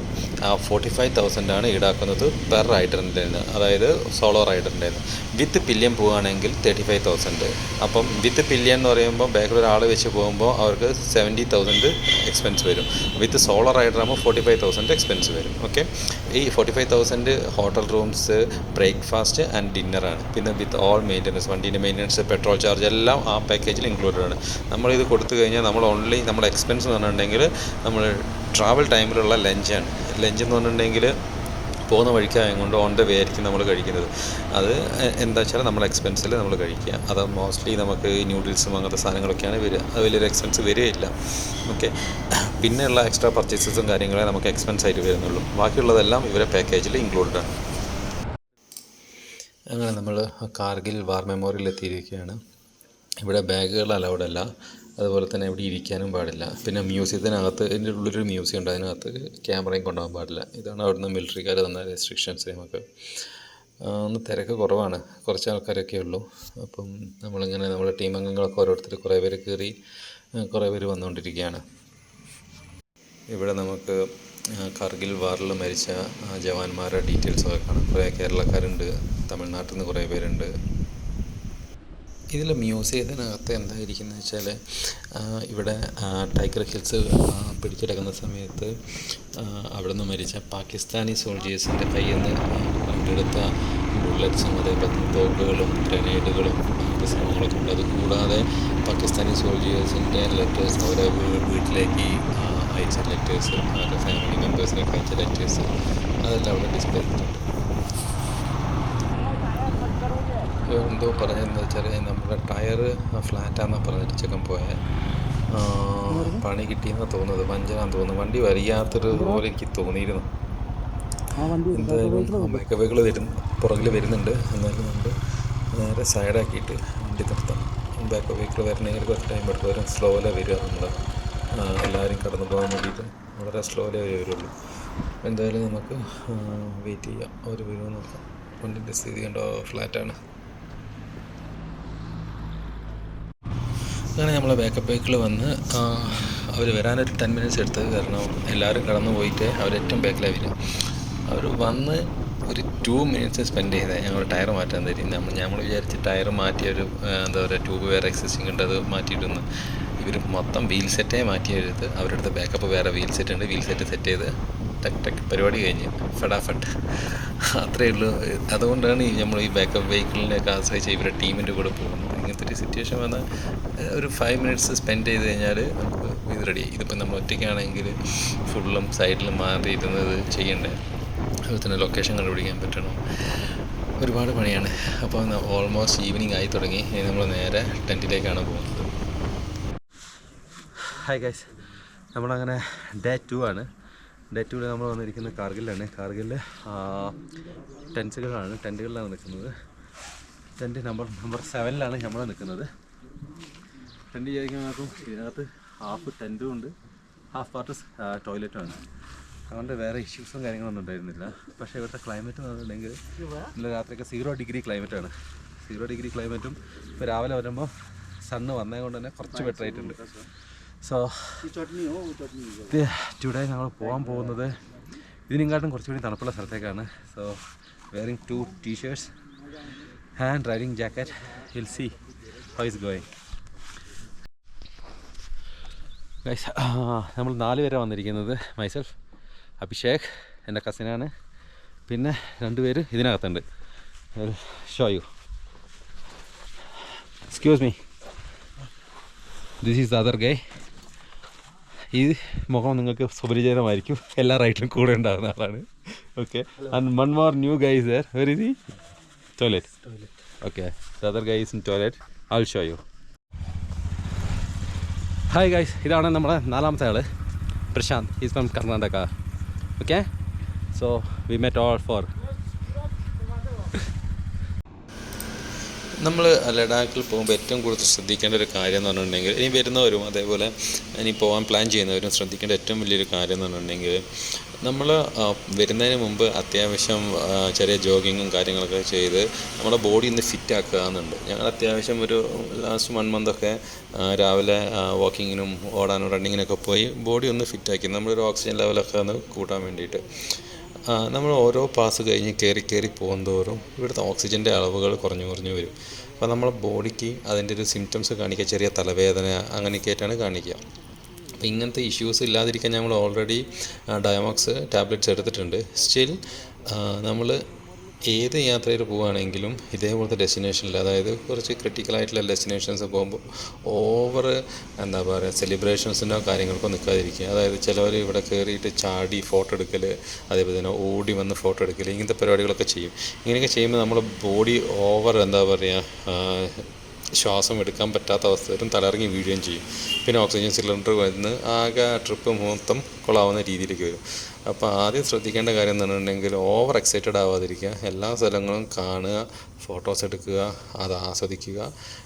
45,000 ഈടാക്കുന്നത് പെർ റൈഡറിൻ്റെ നിന്ന്, അതായത് സോളോ റൈഡറിൻ്റെ നിന്ന്. വിത്ത് പില്യൻ പോവുകയാണെങ്കിൽ 35,000. അപ്പം വിത്ത് പില്യൻ എന്ന് പറയുമ്പോൾ ബാക്കിൽ ഒരാൾ വെച്ച് പോകുമ്പോൾ അവർക്ക് 70,000 എക്സ്പെൻസ് വരും. വിത്ത് സോളോ റൈഡർ ആകുമ്പോൾ 45,000 എക്സ്പെൻസ് വരും. ഓക്കെ, ഈ 45,000 ഹോട്ടൽ റൂംസ്, ബ്രേക്ക്ഫാസ്റ്റ് ആൻഡ് ഡിന്നറാണ്. പിന്നെ വിത്ത് ഓൾ മെയിൻ്റനൻസ്, വണ്ടീൻ്റെ മെയിൻ്റനൻസ്, പെട്രോൾ ചാർജ് എല്ലാം ആ പാക്കേജിൽ ഇൻക്ലൂഡഡ് ആണ്. നമ്മളിത് കൊടുത്തു കഴിഞ്ഞാൽ നമ്മൾ ഓൺലി നമ്മുടെ എക്സ്പെൻസ് എന്ന് പറഞ്ഞിട്ടുണ്ടെങ്കിൽ നമ്മൾ ട്രാവൽ ടൈമിലുള്ള ലഞ്ചാണ്. ലഞ്ച് എന്ന് പറഞ്ഞിട്ടുണ്ടെങ്കിൽ പോകുന്ന വഴിക്കായും കൊണ്ട് ഓൺ ദ വേ ആയിരിക്കും നമ്മൾ കഴിക്കുന്നത്. അത് എന്താ വെച്ചാൽ നമ്മുടെ എക്സ്പെൻസിൽ നമ്മൾ കഴിക്കുക. അത് മോസ്റ്റ്ലി നമുക്ക് ഈ ന്യൂഡിൽസും അങ്ങനത്തെ സാധനങ്ങളൊക്കെയാണ് വരിക. അത് വലിയൊരു എക്സ്പെൻസ് വരികയില്ല. ഓക്കെ, പിന്നെയുള്ള എക്സ്ട്രാ പർച്ചേസസും കാര്യങ്ങളെ നമുക്ക് എക്സ്പെൻസ് ആയിട്ട് വരുന്നുള്ളൂ. ബാക്കിയുള്ളതെല്ലാം ഇവരെ പാക്കേജിൽ ഇൻക്ലൂഡഡ് ആണ്. അങ്ങനെ നമ്മൾ കാർഗിൽ വാർ മെമ്മോറിയൽ എത്തിയിരിക്കുകയാണ്. ഇവിടെ ബാഗുകൾ അലൗഡ് അല്ല, അതുപോലെ തന്നെ ഇവിടെ ഇരിക്കാനും പാടില്ല. പിന്നെ മ്യൂസിയത്തിനകത്ത്, ഇതിൻ്റെ ഉള്ളൊരു മ്യൂസിയം ഉണ്ട്, അതിനകത്ത് ക്യാമറയും കൊണ്ടുപോകാൻ പാടില്ല. ഇതാണ് അവിടുന്ന് മിലിറ്ററിക്കാർ തന്ന റെസ്ട്രിക്ഷൻസ്. നമുക്ക് ഒന്ന് തിരക്ക് കുറവാണ്, കുറച്ച് ആൾക്കാരൊക്കെ ഉള്ളൂ. അപ്പം നമ്മളിങ്ങനെ നമ്മുടെ ടീം അംഗങ്ങളൊക്കെ ഓരോരുത്തർ കുറേ പേര് കയറി, കുറേ പേര് വന്നുകൊണ്ടിരിക്കുകയാണ്. ഇവിടെ നമുക്ക് കാർഗിൽ വാറിൽ മരിച്ച ജവാന്മാരുടെ ഡീറ്റെയിൽസൊക്കെ കാണാം. കുറേ കേരളക്കാരുണ്ട്, തമിഴ്നാട്ടിൽ നിന്ന് കുറേ പേരുണ്ട്. ഇതിൽ മ്യൂസിയത്തിനകത്ത് എന്തായിരിക്കുന്നത് വെച്ചാൽ, ഇവിടെ ടൈഗർ ഹിൽസ് പിടിച്ചെടുക്കുന്ന സമയത്ത് അവിടെ നിന്ന് മരിച്ച പാകിസ്ഥാനി സോൾജേഴ്സിൻ്റെ കയ്യിൽ നിന്ന് കണ്ടെടുത്ത ബുള്ളറ്റ്സും അതേപോലെ തന്നെ തോക്കുകളും ഗ്രനേഡുകളും അങ്ങനത്തെ സംഭവങ്ങളൊക്കെ ഉണ്ട്. അതുകൂടാതെ പാകിസ്ഥാനി സോൾജേഴ്സിൻ്റെ ലെറ്റേഴ്സ്, അവരെ വീട്ടിലേക്ക് അയച്ച ലെറ്റേഴ്സ്, അവരുടെ ഫാമിലി മെമ്പേഴ്സിനൊക്കെ അയച്ച ലെറ്റേഴ്സ്, അതെല്ലാം അവിടെ ഡിസ്പ്ലേ ചെയ്തിട്ടുണ്ട്. എന്തോ പറഞ്ഞതെന്ന് വെച്ചാൽ നമ്മുടെ ടയർ ഫ്ലാറ്റാണെന്നാണ് പറഞ്ഞിട്ട് ചെക്കൻ പോയത്. പണി കിട്ടിയെന്നാണ് തോന്നുന്നത്, പഞ്ചറാന്ന് തോന്നുന്നു. വണ്ടി വരിയാത്തൊരു പോലെ എനിക്ക് തോന്നിയിരുന്നു. എന്തായാലും ബാക്കപ്പുകൾ പുറകിൽ വരുന്നുണ്ട്. എന്നാലും നമ്മൾ നേരെ സൈഡാക്കിയിട്ട് വണ്ടി നിർത്താം. ബാക്കപ്പ് വെഹിക്കിൾ വരണമെങ്കിൽ കുറച്ച് ടൈം എടുക്കും. വരും, സ്ലോയിലേ വരിക. നമ്മൾ എല്ലാവരും കടന്നു പോകാൻ വേണ്ടിയിട്ട് വളരെ സ്ലോയിലേ വരുള്ളൂ. എന്തായാലും നമുക്ക് വെയിറ്റ് ചെയ്യാം, അവർ വരുമെന്ന് നോക്കാം. വണ്ടിൻ്റെ സ്ഥിതി കണ്ടോ, ഫ്ലാറ്റാണ്. അങ്ങനെ നമ്മൾ ബാക്കപ്പ് വെഹിക്കിൾ വന്ന് അവർ വരാനൊരു 10 minutes എടുത്തത്. കാരണം എല്ലാവരും കടന്നു പോയിട്ട് അവരേറ്റവും ബാക്കിലാണ് വരിക. അവർ വന്ന് ഒരു 2 minutes സ്പെൻഡ് ചെയ്തത് ഞങ്ങൾ ടയർ മാറ്റാൻ തരും. നമ്മൾ വിചാരിച്ച് ടയർ മാറ്റിയൊരു എന്താ പറയുക, ട്യൂബ് വേറെ എക്സിസ്റ്റിംഗ് ഉണ്ട്, അത് മാറ്റിയിട്ടൊന്ന് ഇവർ മൊത്തം വീൽ സെറ്റേ മാറ്റിയെടുത്ത് അവരുടെ അടുത്ത് ബാക്കപ്പ് വേറെ വീൽ സെറ്റ് ഉണ്ട്, വീൽ സെറ്റ് സെറ്റ് ചെയ്ത് ടക്ക് പരിപാടി കഴിഞ്ഞ് ഫടാഫട്ട് അത്രയേ ഉള്ളൂ. അതുകൊണ്ടാണ് നമ്മൾ ഈ ബാക്കപ്പ് വെഹിക്കിളിനെയൊക്കെ ആശ്രയിച്ച് ഇവരുടെ ടീമിൻ്റെ കൂടെ പോകുന്നത്. ഇങ്ങനത്തെ ഒരു സിറ്റുവേഷൻ വന്നാൽ ഒരു 5 minutes സ്പെൻഡ് ചെയ്ത് കഴിഞ്ഞാൽ നമുക്ക് ഇത് റെഡി. ഇതിപ്പോൾ നമ്മൾ ഒറ്റയ്ക്കാണെങ്കിൽ ഫുള്ളും സൈഡിലും മാറിയിരുന്നത് ചെയ്യണ്ടേ, അതുപോലെ തന്നെ ലൊക്കേഷൻ കണ്ടുപിടിക്കാൻ പറ്റണം, ഒരുപാട് പണിയാണ്. അപ്പോൾ ഓൾമോസ്റ്റ് ഈവനിങ് ആയി തുടങ്ങി. ഇനി നമ്മൾ നേരെ ടെൻറ്റിലേക്കാണ് പോകുന്നത്. ഹായ് ഗൈസ്, നമ്മളങ്ങനെ ഡേ 2 ആണ്. ഡേ 2 നമ്മൾ വന്നിരിക്കുന്നത് കാർഗിലാണ്. കാർഗിലിൽ ടെൻറ്റുകളിലാണ് നിൽക്കുന്നത്. ടെൻറ്റ് നമ്പർ 7 നമ്മൾ നിൽക്കുന്നത്. ടെൻറ്റ് വിചാരിക്കുമ്പോൾ ഇതിനകത്ത് ഹാഫ് ടെൻറ്റും ഉണ്ട്, ഹാഫ് പാർട്ട് ടോയ്ലറ്റുമാണ്. അതുകൊണ്ട് വേറെ ഇഷ്യൂസും കാര്യങ്ങളൊന്നും ഉണ്ടായിരുന്നില്ല. പക്ഷേ ഇവിടുത്തെ ക്ലൈമറ്റ് എന്ന് പറഞ്ഞിട്ടുണ്ടെങ്കിൽ ഇന്നലെ രാത്രിയൊക്കെ 0 degree ക്ലൈമറ്റാണ്. 0 degree ക്ലൈമറ്റും ഇപ്പോൾ രാവിലെ വരുമ്പോൾ സണ്ണ് വന്നത് കൊണ്ട് തന്നെ കുറച്ച് ബെറ്റർ ആയിട്ടുണ്ട്. സോ ടുഡേ ഞങ്ങൾ പോകാൻ പോകുന്നത് ഇതിനെക്കാട്ടും കുറച്ചുകൂടി തണുപ്പുള്ള സ്ഥലത്തേക്കാണ്. So wearing 2 t-shirts and riding jacket. We'll see how it's going. Guys, നമ്മൾ 4 പേരെ വന്നിരിക്കുന്നത്. മൈസെൽഫ്, അഭിഷേക് എൻ്റെ കസിനാണ്, പിന്നെ 2 പേര് ഇതിനകത്തുണ്ട്. Show you. Excuse me, this is the other guy. ഈ മുഖം നിങ്ങൾക്ക് സുപരിചിതമായിരിക്കും, എല്ലാ റൈറ്റിലും കൂടെ ഉണ്ടാകുന്ന ആളാണ്. Okay, and one more new guy is there. Where is he? Toilet. Okay, the other guy is in toilet. I'll show you. Hi guys, ഇതാണ് നമ്മുടെ 4ാമത്തെ ആൾ, Prashant. He's from Karnataka. Okay, so we met all 4. നമ്മൾ ലഡാക്കിൽ പോകുമ്പോൾ ഏറ്റവും കൂടുതൽ ശ്രദ്ധിക്കേണ്ട ഒരു കാര്യം എന്ന് പറഞ്ഞിട്ടുണ്ടെങ്കിൽ, ഇനി വരുന്നവരും അതേപോലെ ഇനി പോകാൻ പ്ലാൻ ചെയ്യുന്നവരും ശ്രദ്ധിക്കേണ്ട ഏറ്റവും വലിയൊരു കാര്യം എന്ന് പറഞ്ഞിട്ടുണ്ടെങ്കിൽ, നമ്മൾ വരുന്നതിന് മുമ്പ് അത്യാവശ്യം ചെറിയ ജോഗിങ്ങും കാര്യങ്ങളൊക്കെ ചെയ്ത് നമ്മുടെ ബോഡി ഒന്ന് ഫിറ്റ് ആക്കുക എന്നുണ്ട്. ഞങ്ങൾ അത്യാവശ്യം ഒരു ലാസ്റ്റ് 1 മന്തൊക്കെ രാവിലെ വാക്കിങ്ങിനും ഓടാനും റണ്ണിങ്ങിനൊക്കെ പോയി ബോഡി ഒന്ന് ഫിറ്റാക്കി നമ്മളൊരു ഓക്സിജൻ ലെവലൊക്കെ ഒന്ന് കൂട്ടാൻ വേണ്ടിയിട്ട്. നമ്മൾ ഓരോ പാസ് കഴിഞ്ഞ് കയറി പോകുന്തോറും ഇവിടുത്തെ ഓക്സിജൻ്റെ അളവുകൾ കുറഞ്ഞു വരും. അപ്പോൾ നമ്മളെ ബോഡിക്ക് അതിൻ്റെ ഒരു സിംറ്റംസ് കാണിക്കുക, ചെറിയ തലവേദന അങ്ങനെയൊക്കെ ആയിട്ടാണ് കാണിക്കുക. അപ്പോൾ ഇങ്ങനത്തെ ഇഷ്യൂസ് ഇല്ലാതിരിക്കാൻ നമ്മൾ ഓൾറെഡി ഡയമോക്സ് ടാബ്ലറ്റ്സ് എടുത്തിട്ടുണ്ട്. സ്റ്റിൽ നമ്മൾ ഏത് യാത്രയിൽ പോവുകയാണെങ്കിലും ഇതേപോലത്തെ ഡെസ്റ്റിനേഷനിൽ, അതായത് കുറച്ച് ക്രിട്ടിക്കലായിട്ടുള്ള ഡെസ്റ്റിനേഷൻസ് പോകുമ്പോൾ ഓവർ എന്താ പറയുക സെലിബ്രേഷൻസിനോ കാര്യങ്ങൾക്കോ നിൽക്കാതിരിക്കുക. അതായത് ചിലവർ ഇവിടെ കയറിയിട്ട് ചാടി ഫോട്ടോ എടുക്കൽ, അതേപോലെ തന്നെ ഓടി വന്ന് ഫോട്ടോ എടുക്കൽ, ഇങ്ങനത്തെ പരിപാടികളൊക്കെ ചെയ്യും. ഇങ്ങനെയൊക്കെ ചെയ്യുമ്പോൾ നമ്മുടെ ബോഡി ഓവർ എന്താ പറയുക ശ്വാസം എടുക്കാൻ പറ്റാത്ത അവസ്ഥ വരും, തലയിറങ്ങി വീഴുകയും ചെയ്യും. പിന്നെ ഓക്സിജൻ സിലിണ്ടർ വന്ന് ആകെ ട്രിപ്പ് മൊത്തം കൊള്ളാവുന്ന രീതിയിലേക്ക് വരും. അപ്പോൾ ആദ്യം ശ്രദ്ധിക്കേണ്ട കാര്യം എന്ന് പറഞ്ഞിട്ടുണ്ടെങ്കിൽ ഓവർ എക്സൈറ്റഡ് ആവാതിരിക്കുക, എല്ലാ സ്ഥലങ്ങളും കാണുക, ഫോട്ടോസ് എടുക്കുക, അത് ആസ്വദിക്കുക.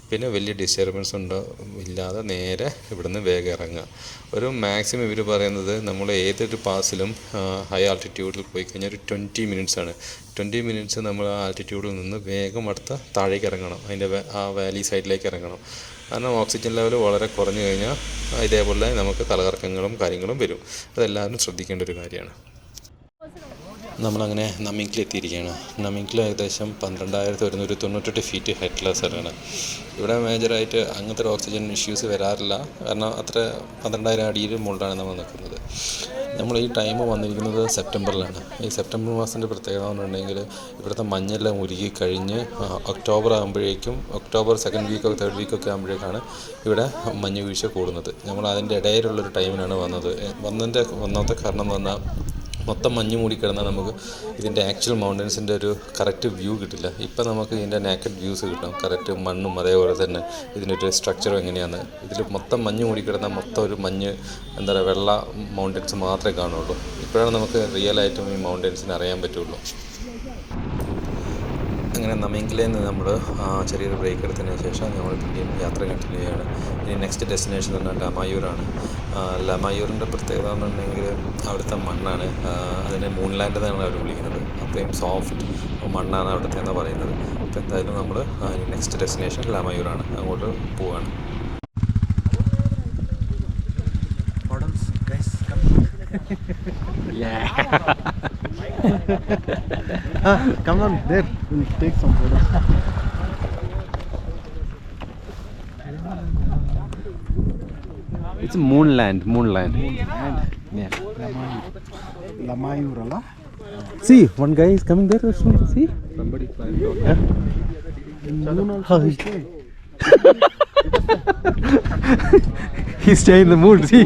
പിന്നെ വലിയ ഡിസ്റ്റർബൻസ് ഇല്ലാതെ നേരെ ഇവിടുന്ന് വേഗം ഇറങ്ങുക. ഒരു മാക്സിമം ഇവർ പറയുന്നത് നമ്മൾ ഏതൊരു പാസിലും ഹൈ ആൾട്ടിറ്റ്യൂഡിൽ പോയി കഴിഞ്ഞാൽ ഒരു 20 മിനിറ്റ്സാണ്. 20 മിനിറ്റ്സ് നമ്മൾ ആ ആൾട്ടിറ്റ്യൂഡിൽ നിന്ന് വേഗം അടുത്ത താഴേക്ക് ഇറങ്ങണം, അതിൻ്റെ ആ വാലി സൈഡിലേക്ക് ഇറങ്ങണം. കാരണം ഓക്സിജൻ ലെവൽ വളരെ കുറഞ്ഞു കഴിഞ്ഞാൽ ഇതേപോലെ നമുക്ക് തലകറക്കങ്ങളും കാര്യങ്ങളും വരും. അതെല്ലാവരും ശ്രദ്ധിക്കേണ്ട ഒരു കാര്യമാണ്. നമ്മളങ്ങനെ നമിംഗ്ക്കിൽ എത്തിയിരിക്കുകയാണ്. നമിംഗ്ക്കിൽ ഏകദേശം 12,198 ഫീറ്റ് ഹെഡ് ലെവലാണ്. ഇവിടെ മേജറായിട്ട് അങ്ങനത്തെ ഒരു ഓക്സിജൻ ഇഷ്യൂസ് വരാറില്ല, കാരണം അത്ര 12,000 അടിയിൽ മുകളിലാണ് നമ്മൾ നിൽക്കുന്നത്. നമ്മൾ ഈ ടൈം വന്നിരിക്കുന്നത് സെപ്റ്റംബറിലാണ്. ഈ സെപ്റ്റംബർ മാസത്തിൻ്റെ പ്രത്യേകത എന്ന് പറഞ്ഞിട്ടുണ്ടെങ്കിൽ ഇവിടുത്തെ മഞ്ഞെല്ലാം ഉരുകി കഴിഞ്ഞ് ഒക്ടോബർ ആകുമ്പോഴേക്കും, ഒക്ടോബർ 2nd വീക്കോ 3rd വീക്കൊക്കെ ആകുമ്പോഴേക്കാണ് ഇവിടെ മഞ്ഞ് വീഴ്ച കൂടുന്നത്. നമ്മൾ അതിൻ്റെ ഇടയിലുള്ളൊരു ടൈമിനാണ് വന്നത്. ഒന്നാമത്തെ കാരണം എന്ന് പറഞ്ഞാൽ മൊത്തം മഞ്ഞ് മൂടിക്കിടന്നാൽ നമുക്ക് ഇതിൻ്റെ ആക്ച്വൽ മൗണ്ടൻസിൻ്റെ ഒരു കറക്റ്റ് വ്യൂ കിട്ടില്ല. ഇപ്പം നമുക്ക് ഇതിൻ്റെ നാക്കഡ് വ്യൂസ് കിട്ടും, കറക്റ്റ് മണ്ണും അതേപോലെ തന്നെ ഇതിൻ്റെ ഒരു സ്ട്രക്ചറും എങ്ങനെയാണ്. ഇതിൽ മൊത്തം മഞ്ഞ് മൂടിക്കിടന്നാൽ മൊത്തം ഒരു മഞ്ഞ് എന്താ പറയുക വെള്ള മൗണ്ടൻസ് മാത്രമേ കാണുള്ളൂ. ഇപ്പോഴാണ് നമുക്ക് റിയലായിട്ടും ഈ മൗണ്ടൻസിനെ അറിയാൻ പറ്റുള്ളൂ. അങ്ങനെ നമിംഗ്ക്കിൽ നിന്ന് നമ്മൾ ചെറിയൊരു ബ്രേക്ക് എടുത്തതിന് ശേഷം നമ്മൾ പിന്നെയും യാത്ര കണ്ടിന്യൂ ചെയ്യുകയാണ്. ഇനി നെക്സ്റ്റ് ഡെസ്റ്റിനേഷൻ എന്ന് പറഞ്ഞാൽ ലമായൂറാണ്. ലമായൂറിൻ്റെ പ്രത്യേകത എന്ന് പറഞ്ഞിട്ടുണ്ടെങ്കിൽ അവിടുത്തെ മണ്ണാണ്, അതിനെ മൂൺലാൻഡ് എന്നാണ് അവർ വിളിക്കുന്നത്. അത്രയും സോഫ്റ്റ് മണ്ണാണ് അവിടുത്തെ എന്ന് പറയുന്നത്. അപ്പോൾ എന്തായാലും നമ്മൾ നെക്സ്റ്റ് ഡെസ്റ്റിനേഷൻ ലമായൂറാണ്, അങ്ങോട്ട് പോവുകയാണ്. Come on, there. We'll take some photos. It's Moonland. Yeah. Lamayur, Allah. See, one guy is coming there. See? Somebody climbed on. Moon also is there. He's staying in the moon. See?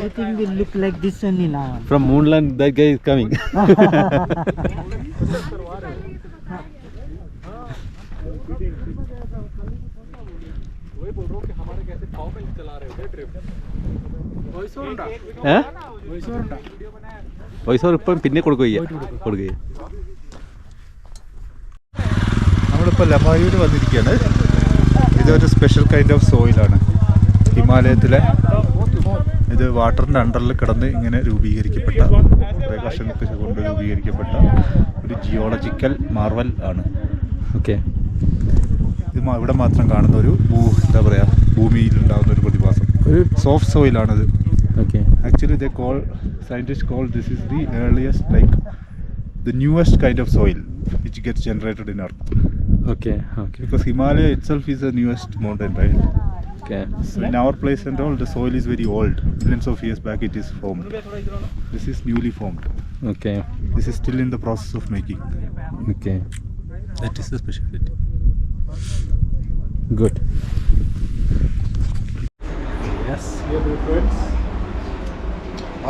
Everything will look like this only now. From Moonland, that guy is coming. Voice over ഇപ്പം പിന്നെ കൊടുക്കുക. നമ്മളിപ്പോൾ ലമായൂർ വന്നിരിക്കുകയാണ്. ഇതൊരു special kind of സോയിലാണ്. ഹിമാലയത്തിലെ ഇത് വാട്ടറിൻ്റെ അണ്ടറിൽ കിടന്ന് ഇങ്ങനെ രൂപീകരിക്കപ്പെട്ട, കുറേ വർഷങ്ങൾക്ക് കൊണ്ട് രൂപീകരിക്കപ്പെട്ട ഒരു ജിയോളജിക്കൽ മാർവൽ ആണ്. ഓക്കെ, ഇത് ഇവിടെ മാത്രം കാണുന്ന ഒരു എന്താ പറയുക, ഭൂമിയിലുണ്ടാകുന്ന ഒരു പ്രതിഭാസം. ഒരു സോഫ്റ്റ് സോയിലാണിത്. Okay, actually scientists call this is the earliest, like the newest kind of soil which gets generated in Earth. Okay. Because Himalaya itself is the newest mountain, right? Okay. So in our place and all, the soil is very old. Millions of years back it is formed. This is newly formed. Okay. This is still in the process of making. Okay. That is the specialty. Good. Yes, dear friends.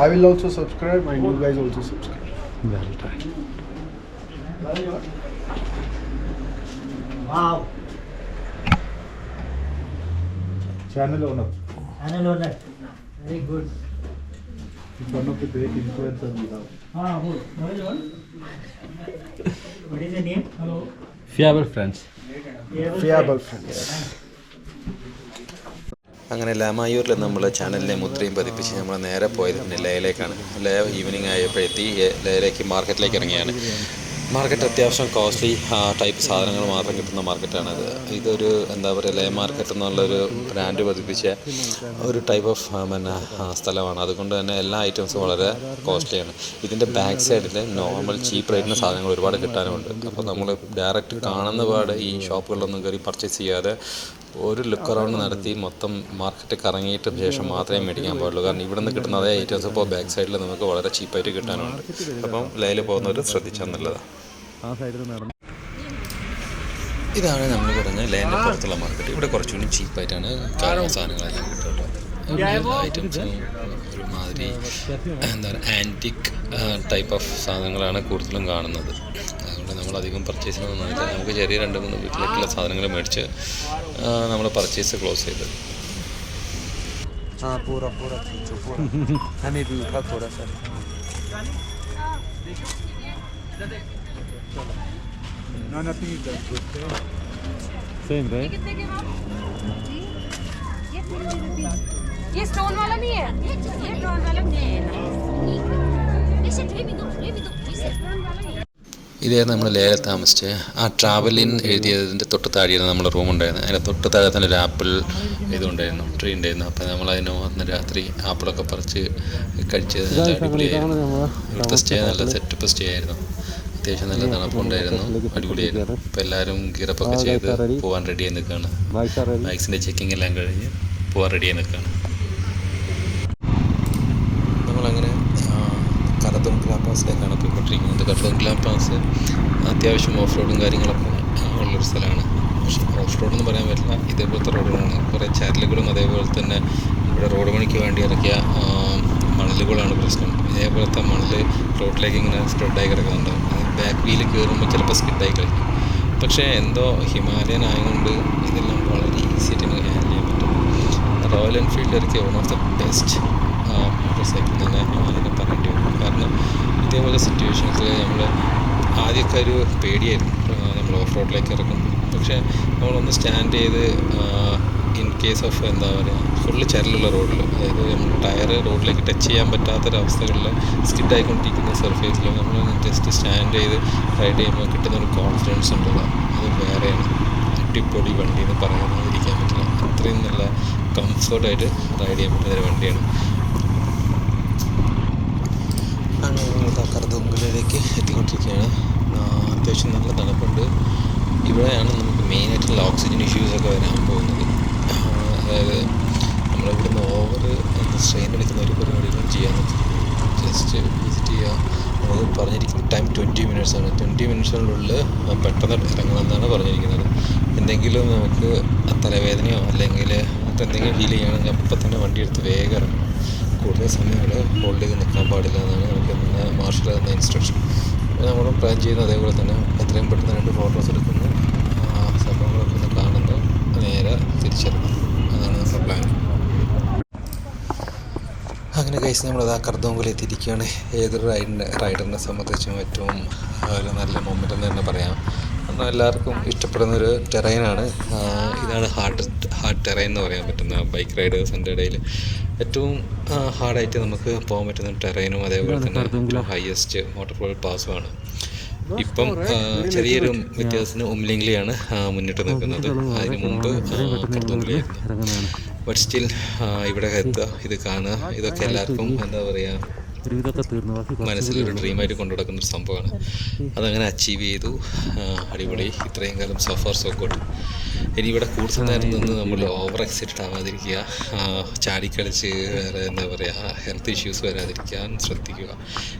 I will also subscribe and you guys also subscribe. Well done. Wow. Channel owner. Channel owner. Very good. He's one of the great influencers we have. Good. What is the name? Hello. Fiable friends. Fiable friends. അങ്ങനെ ലാമായൂരിൽ നമ്മൾ ചാനലിലെ മുദ്രയും പതിപ്പിച്ച് നമ്മൾ നേരെ പോയത് പിന്നെ ലേയിലേക്കാണ്. ലേ evening ആയപ്പോഴെത്തി ലേയിലേക്ക് മാർക്കറ്റിലേക്ക് ഇറങ്ങിയാണ്. Market അത്യാവശ്യം costly type സാധനങ്ങൾ മാത്രം കിട്ടുന്ന മാർക്കറ്റാണത്. ഇതൊരു എന്താ പറയുക, ലേ മാർക്കറ്റ് എന്നുള്ളൊരു ബ്രാൻഡ് പതിപ്പിച്ച ഒരു ടൈപ്പ് ഓഫ് സ്ഥലമാണ്. അതുകൊണ്ട് തന്നെ എല്ലാ ഐറ്റംസും വളരെ കോസ്റ്റ്ലിയാണ്. ഇതിൻ്റെ ബാക്ക് സൈഡിൽ നോർമൽ ചീപ്പ് റേറ്റിന് സാധനങ്ങൾ ഒരുപാട് കിട്ടാനുമുണ്ട്. അപ്പോൾ നമ്മൾ ഡയറക്റ്റ് കാണുന്ന പാട് ഈ ഷോപ്പുകളിലൊന്നും കയറി പർച്ചേസ് ചെയ്യാതെ ഒരു ലുക്ക് അറൗണ്ട് നടത്തി മൊത്തം മാർക്കറ്റ് കറങ്ങിയിട്ട് ശേഷം മാത്രമേ മേടിക്കാൻ പാടുള്ളൂ. കാരണം ഇവിടെ നിന്ന് കിട്ടുന്ന അതേ ഐറ്റംസ് ഇപ്പോൾ ബാക്ക് സൈഡിൽ നമുക്ക് വളരെ ചീപ്പായിട്ട് കിട്ടാനുണ്ട്. അപ്പം ലൈയിൽ പോകുന്നവർ ശ്രദ്ധിച്ചാൽ നല്ലതാണ്. ഇതാണ് നമ്മൾ പറഞ്ഞ ലേൻ്റെ പുറത്തുള്ള മാർക്കറ്റ്. ഇവിടെ കുറച്ചുകൂടി ചീപ്പായിട്ടാണ് സാധനങ്ങളെല്ലാം കിട്ടുന്നത്. ഐറ്റംസും ഒരുമാതിരി എന്താ പറയുക, ആൻറ്റിക് ടൈപ്പ് ഓഫ് സാധനങ്ങളാണ് കൂടുതലും കാണുന്നത്. അതുകൊണ്ട് നമ്മളധികം പർച്ചേസിനൊന്നും നോക്കിയാൽ നമുക്ക് ചെറിയ 2-3 വീട്ടിലേക്കുള്ള സാധനങ്ങൾ മേടിച്ച് നമ്മൾ പർച്ചേസ് ക്ലോസ് ചെയ്ത്. Same, right? ये स्टोन वाला नहीं है, ये स्टोन वाला नहीं है ना, ये भी दो इसे स्टोन वाला नहीं है. ഇതായിരുന്നു നമ്മൾ ലേയിൽ താമസിച്ച് ആ ട്രാവലിൻ എഴുതിയതിൻ്റെ തൊട്ട് താഴെയാണ് നമ്മുടെ റൂം ഉണ്ടായിരുന്നത്. അതിൻ്റെ തൊട്ട് താഴെ തന്നെ ഒരു ആപ്പിൾ ഇതുണ്ടായിരുന്നു, ട്രീ ഉണ്ടായിരുന്നു. അപ്പോൾ നമ്മളതിന് വന്ന് രാത്രി ആപ്പിളൊക്കെ പറിച്ച് കഴിച്ചത് നല്ല അടിപൊളിയായിരുന്നു. ഇവിടുത്തെ സ്റ്റേ നല്ല സെറ്റപ്പ് സ്റ്റേ ആയിരുന്നു. അത്യാവശ്യം നല്ല തണുപ്പുണ്ടായിരുന്നു, അടിപൊളിയായിരുന്നു. ഇപ്പോൾ എല്ലാവരും ഗിറപ്പൊക്കെ ചെയ്ത് പോകാൻ റെഡിയായി നിൽക്കുകയാണ്. ബൈക്സിൻ്റെ ചെക്കിംഗ് എല്ലാം കഴിഞ്ഞ് പോകാൻ റെഡിയായി നിൽക്കുകയാണ്. നമ്മളങ്ങനെ കർദോങ്ക്ല പാസിലേക്കാണ് പോയിക്കൊണ്ടിരിക്കുന്നത്. കർദോങ്ക്ല പാസ് അത്യാവശ്യം ഓഫ് റോഡും കാര്യങ്ങളൊക്കെ ഉള്ളൊരു സ്ഥലമാണ്. പക്ഷേ ഓഫ് റോഡെന്ന് പറയാൻ പറ്റില്ല, ഇതേപോലത്തെ റോഡുകളാണ്. കുറേ ചരലുകളും അതേപോലെ തന്നെ ഇവിടെ റോഡ് പണിക്ക് വേണ്ടി ഇറക്കിയ മണലുകളാണ് പ്രശ്നം. ഇതേപോലത്തെ മണൽ റോഡിലേക്ക് ഇങ്ങനെ സ്പ്രെഡായി കിടക്കുന്നുണ്ട്. ബാക്ക് വീല് കയറുമ്പോൾ ചിലപ്പോൾ സ്കിഡായി കളിക്കും. പക്ഷേ എന്തോ ഹിമാലയൻ ആയതുകൊണ്ട് ഇതെല്ലാം വളരെ ഈസിയായിട്ട് നമുക്ക് ഹാൻഡിൽ ചെയ്യാൻ പറ്റും. റോയൽ എൻഫീൽഡ് ഇറക്കിയ one of the best motor cycle തന്നെ ഹിമാലയനെ പറയേണ്ടി വരും. കാരണം ഇതേപോലെ സിറ്റുവേഷൻസിൽ നമ്മൾ ആദ്യമൊക്കെ ഒരു പേടിയായിരുന്നു, നമ്മൾ ഓഫ് റോഡിലേക്ക് ഇറക്കും. പക്ഷേ നമ്മളൊന്ന് സ്റ്റാൻഡ് ചെയ്ത് ഇൻ കേസ് ഓഫ് എന്താ പറയുക, ഫുള്ള് ചരലുള്ള റോഡിൽ, അതായത് നമ്മൾ ടയർ റോഡിലേക്ക് ടച്ച് ചെയ്യാൻ പറ്റാത്തൊരവസ്ഥകളിൽ സ്കിഡായിക്കൊണ്ടിരിക്കുന്ന സർഫേസിൽ നമ്മൾ ജസ്റ്റ് സ്റ്റാൻഡ് ചെയ്ത് റൈഡ് ചെയ്യുമ്പോൾ കിട്ടുന്നൊരു കോൺഫിഡൻസ് ഉണ്ടല്ലോ, അത് വേറെയാണ്. അടിപൊളി വണ്ടി എന്ന് പറയാതിരിക്കാൻ പറ്റില്ല. അത്രയും നല്ല കംഫർട്ടായിട്ട് റൈഡ് ചെയ്യാൻ പറ്റുന്ന ഒരു വണ്ടിയാണ്. അങ്ങനെ നമ്മൾ കർദോങ്ക്ലയിലേക്ക് എത്തിക്കൊണ്ടിരിക്കുകയാണ്. അത്യാവശ്യം നല്ല തണുപ്പുണ്ട്. ഇവിടെയാണ് നമുക്ക് മെയിനായിട്ടുള്ള ഓക്സിജൻ ഇഷ്യൂസൊക്കെ വരാൻ പോകുന്നത്. അതായത് നമ്മളിവിടുന്ന് ഓവർ സ്ട്രെയിൻ എടുക്കുന്ന ഒരു പരിപാടികളും ചെയ്യാൻ പറ്റില്ല. ജസ്റ്റ് വിസിറ്റ് ചെയ്യുക. നമുക്ക് പറഞ്ഞിരിക്കുന്ന ടൈം 20 minutes ആണ്. 20 minutesനുള്ളിൽ പെട്ടെന്ന് ഇറങ്ങണമെന്നാണ് പറഞ്ഞിരിക്കുന്നത്. എന്തെങ്കിലും നമുക്ക് തലവേദനയോ അല്ലെങ്കിൽ എന്തെങ്കിലും ഫീൽ ചെയ്യുകയാണെങ്കിൽ അപ്പം തന്നെ വണ്ടി എടുത്ത് വേഗം ഇറങ്ങണം. കൂടുതൽ സമയങ്ങൾ ഹോൾഡ് ചെയ്ത് നിൽക്കാൻ പാടില്ല എന്നാണ് നമുക്ക് ഇന്ന് മാർഷൽ തന്ന ഇൻസ്ട്രക്ഷൻ. അപ്പോൾ നമ്മളും പ്ലാൻ ചെയ്യുന്നത് അതേപോലെ തന്നെ എത്രയും പെട്ടെന്ന് 2 ഫോട്ടോസ് എടുക്കുന്നു, സംഭവങ്ങളൊക്കെ ഒന്ന് കാണുന്നു, നേരെ തിരിച്ചിറങ്ങും. അതാണ് നമ്മുടെ പ്ലാൻ. അങ്ങനെ കഴിച്ച് നമ്മളത് കർദോങ്ക്ല എത്തിയിരിക്കുകയാണ്. ഏതൊരു റൈഡറിനെ സംബന്ധിച്ചും ഏറ്റവും ഒരു നല്ല മൊമെൻ്റ് എന്ന് തന്നെ പറയാം. എന്നാൽ എല്ലാവർക്കും ഇഷ്ടപ്പെടുന്നൊരു ടെറൈനാണ്. ഇതാണ് ഹാർഡ് ടെറൈൻ എന്ന് പറയാൻ പറ്റുന്ന ബൈക്ക് റൈഡേഴ്സിൻ്റെ ഇടയിൽ ഏറ്റവും ഹാർഡായിട്ട് നമുക്ക് പോകാൻ പറ്റുന്ന ടെറൈനും അതേപോലെ തന്നെ ഹയസ്റ്റ് വാട്ടർഫോൾ പാസുമാണ്. ഇപ്പം ചെറിയൊരു വ്യത്യാസത്തിന് ഉംലിംഗ്ലിയാണ് മുന്നിട്ട് നിൽക്കുന്നത്. അതിന് മുമ്പ് കർദോങ്ക്ലയായിരുന്നു. ബട്ട് സ്റ്റിൽ ഇവിടെ എത്തുക, ഇത് കാണുക, ഇതൊക്കെ എല്ലാവർക്കും എന്താ പറയുക, മനസ്സിലൊരു ഡ്രീമായിട്ട് കൊണ്ടു നടക്കുന്നൊരു സംഭവമാണ്. അതങ്ങനെ അച്ചീവ് ചെയ്തു. അടിപൊളി. ഇത്രയും കാലം സോ ഫാർ സോ ഗുഡ്. ഇനി ഇവിടെ കൂടുതൽ നേരം നിന്ന് നമ്മൾ ഓവർ എക്സൈറ്റഡ് ആവാതിരിക്കുക, ചാടിക്കളിച്ച് വേറെ എന്താ പറയുക ഹെൽത്ത് ഇഷ്യൂസ് വരാതിരിക്കാൻ ശ്രദ്ധിക്കുക.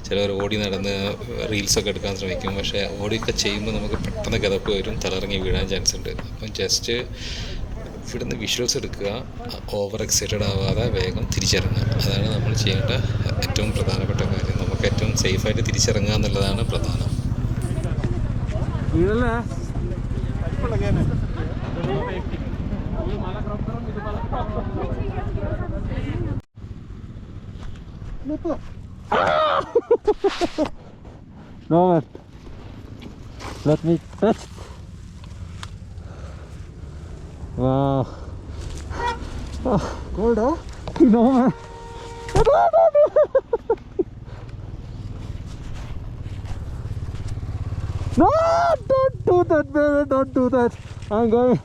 ചിലവർ ഓടി നടന്ന് റീൽസൊക്കെ എടുക്കാൻ ശ്രമിക്കും. പക്ഷേ ഓടിയൊക്കെ ചെയ്യുമ്പോൾ നമുക്ക് പെട്ടെന്ന് കിതപ്പ് വരും, തലറങ്ങി വീഴാൻ ചാൻസ് ഉണ്ട്. അപ്പം ജസ്റ്റ് ഇവിടുന്ന് വിഷ്വൽസ് എടുക്കുക, ഓവർ എക്സൈറ്റഡ് ആവാതെ വേഗം തിരിച്ചിറങ്ങുക. അതാണ് നമ്മൾ ചെയ്യേണ്ട ഏറ്റവും പ്രധാനപ്പെട്ട കാര്യം. നമുക്ക് ഏറ്റവും സേഫായിട്ട് തിരിച്ചിറങ്ങുക എന്നുള്ളതാണ് പ്രധാനം. No man, let me touch it. Wow, Cold, huh? No, man. No, don't do that, baby. Don't do that. I'm going.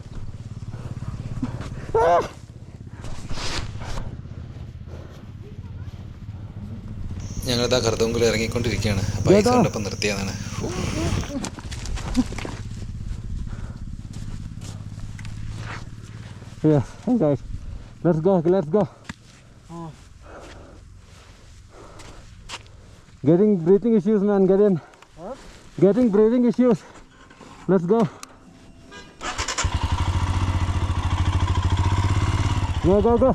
ഞങ്ങളിതാ ഖർദോങ്കിൽ ഇറങ്ങിക്കൊണ്ടിരിക്കുകയാണ്. അപ്പോൾ ഐസ് കണ്ടപ്പോൾ നിർത്തിയതാണ്. Yeah, hey guys. Let's go, let's go. Getting breathing issues, man. Getting breathing issues. Let's go. Go, go, go.